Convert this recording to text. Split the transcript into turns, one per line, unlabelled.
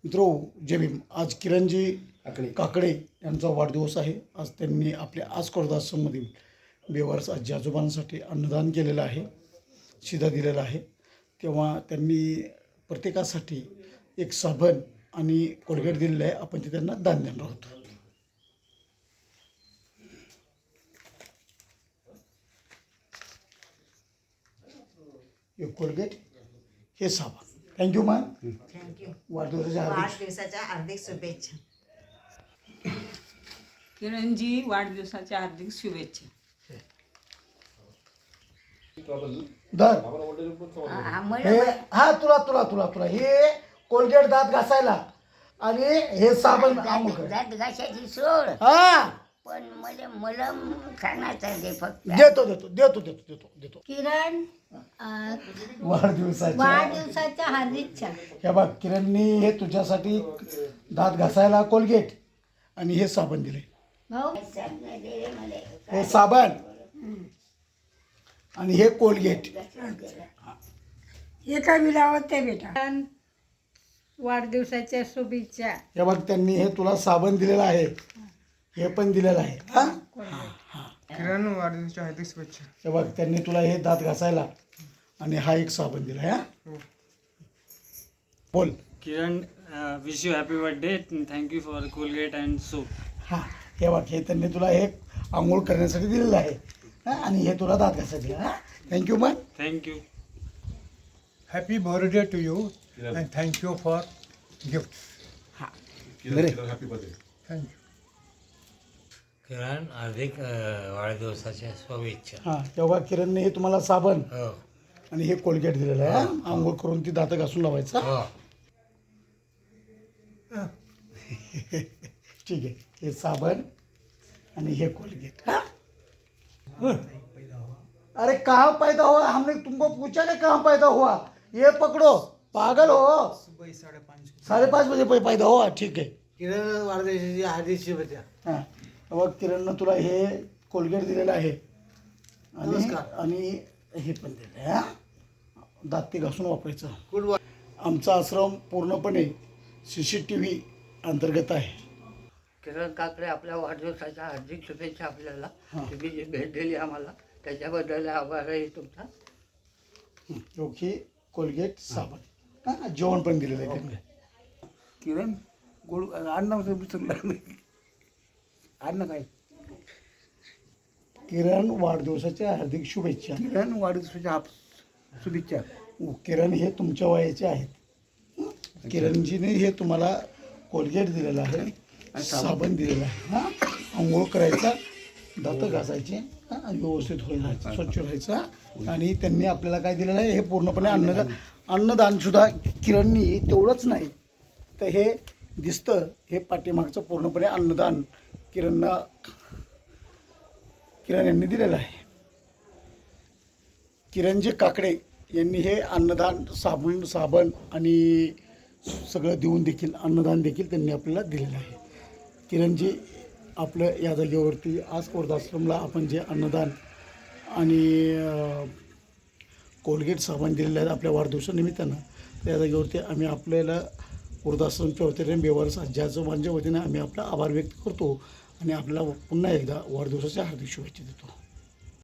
मित्रो जय भीम. आज किरणजी काकडे यांचा वाढदिवस आहे. आज त्यांनी आपल्या आश्रममधील बेवारस आजी आजोबांसाठी अन्नदान केलेलं आहे, शिधा दिलेला आहे. तेव्हा त्यांनी प्रत्येकासाठी एक साबण आणि कोलगेट दिलेलं आहे. आपण ते त्यांना दान देणार आहोत. हे कोलगेट, हे साबण. Thank you ma'am.
थँक्यू.
वाढदिवसाच्या
हार्दिक शुभेच्छा.
किरणजी वाढदिवसाच्या हार्दिक शुभेच्छा.
दर
आम्हाला
हे हा तुला तुला तुला तुला हे कोलगेट दात घासायला आणि हे साबण काम कर.
दात घासायची सोड,
हा
पण मला मलम खाण्याचं दे फक्त.
देतो देतो देतो देतो देतो देतो
किरण
वाढदिवसाच्या
वाढदिवसाच्या हार्दिकच्या.
हे बघ, किरणनी हे तुझ्यासाठी दात घासायला कोलगेट आणि हे साबण दिले.
भाऊ
दे रे मला.
हे साबण आणि हे कोलगेट.
हे काय मिळावं ते बेटा. वाढदिवसाच्या शुभेच्छा.
हे बघ, त्यांनी हे तुला साबण दिलेलं आहे, हे पण दिलेलं आहे. हा
किरण वाढदिवसाच्या हार्दिक शुभेच्छा.
हे बघ, त्यांनी तुला हे दात घासायला आणि हा एक साबण दिला आहे. हा बोल.
Kiran, wish you happy birthday. Thank you for Colgate and soap.
हा हे बघ, हे त्यांनी तुला हे आंघोळ करण्यासाठी दिलेलं आहे. हा, आणि हे तुला दात घासायला दिलं. हा thank you ma'am.
Thank you.
Happy birthday to you and thank you for gift.
बरे
थँक्यू.
किरण हार्दिक वाढदिवसाच्या शुभेच्छा.
हा तेव्हा किरणने हे तुम्हाला साबण
हो
आणि हे कोलगेट दिलेलं आहे. हा, आंघोळ करून ती दात घासून लावायचं.
हो
ठीक है, ये साबन आणि हे कोलगेट. हाँ? अरे कहाँ पैदा हुआ, हमने तुमको पूछा ना कहाँ पैदा हुआ. ये पकड़ो, पागल हो. 5:30 बजे पैदा हुआ. ठीक है.
किरण वाढदिवसाची हार्दिक शुभेच्छा.
हां मग किरणनं तुला हे कोलगेट दिलेलं आहे आणि हे पण दिलं आहे. हां दात ते घासून वापरायचं. आमचा आश्रम पूर्णपणे CCTV अंतर्गत आहे.
किरण काकडे, आपल्या वाढदिवसाच्या हार्दिक शुभेच्छा. आपल्याला तुम्ही जी भेट दिली आम्हाला त्याच्याबद्दल आभार आहे तुमचा.
योगी कोलगेट साबण. हां जेवण पण दिलेलं आहे त्यांनी.
किरण गोड अन्न काय.
किरण वाढदिवसाच्या हार्दिक शुभेच्छा.
किरण वाढदिवसाच्या शुभेच्छा.
किरण हे तुमच्या वयाचे आहेत. किरणजीने हे तुम्हाला कोलगेट दिलेलं आहे, साबण दिलेलं आहे. हां आंघोळ करायचा, दात घासायचे, हां व्यवस्थित व्हायचं, स्वच्छ व्हायचं. आणि त्यांनी आपल्याला काय दिलेलं आहे, हे पूर्णपणे अन्नदानसुद्धा किरणनी. तेवढंच नाही तर हे दिसतं, हे पाठीमागचं पूर्णपणे अन्नदान किरण यांनी दिलेलं आहे. किरणजी काकडे यांनी हे अन्नदान साबण आणि सगळं देऊन देखील अन्नदान देखील त्यांनी आपल्याला दिलेलं आहे. किरणजी आपलं या जागेवरती आज वृद्धाश्रमला आपण जे अन्नदान आणि कोलगेट साबण दिलेलं आहे आपल्या वाढदिवसानिमित्तानं, त्या जागेवरती आम्ही आपल्याला वृद्धाश्रमच्या वतीने बेवारस आजी आजोबांच्या वतीने आम्ही आपला आभार व्यक्त करतो आणि आपल्याला पुन्हा एकदा वाढदिवसाच्या हार्दिक शुभेच्छा देतो.